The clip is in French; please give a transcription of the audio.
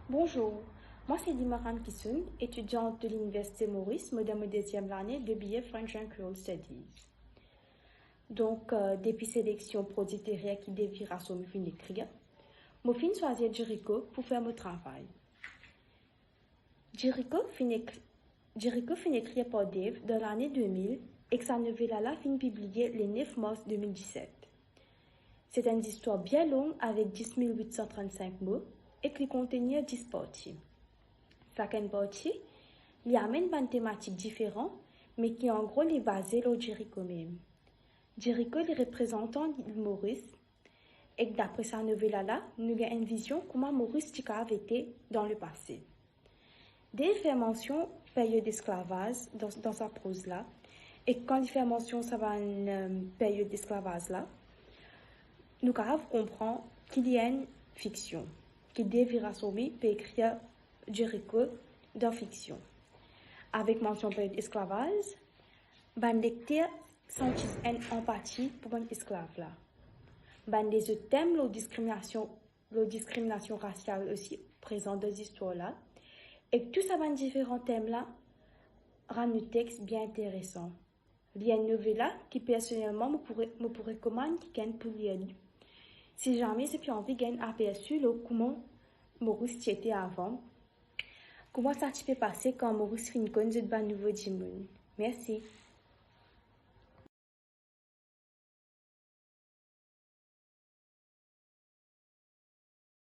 Bonjour, moi c'est Dimaran Kisun, étudiante de l'Université Maurice, moderne deuxième année de BA French and Creole Studies. Donc, depuis sélection producteur qui devira son fin d'écrire, je fin choisir Jericho pour faire mon travail. Jericho fin écrire par Dave dans l'année 2000 et que sa novella fin publiée le 9 mars 2017. C'est une histoire bien longue avec 10 835 mots et qui contenait 10 parties. Chaque partie, il amène une thématique différente, mais qui en gros est basée sur Jericho même. Jericho est représentant de Maurice, et d'après sa novella, nous avons une vision de comment Maurice avait été dans le passé. Dès qu'il fait mention période d'esclavage dans sa prose là, et quand il fait mention de une période d'esclavage là, nous comprenons qu'il y a une fiction, qui devra s'ouvrir pour écrire Jericho dans fiction. Avec mention période d'esclavage, le lecteur sentit une empathie pour un esclave là. Des autres thèmes, la discrimination raciale aussi présente dans l'histoire là. Et tout ça, différents thèmes là, rend le texte bien intéressant. Il y a une novella qui personnellement me pourrait recommander qui gagne pour lire. Si jamais j'ai envie de gagner un aperçu de comment Maurice était avant, comment ça peut passer quand Maurice finit de nouveau Jimoun. Merci.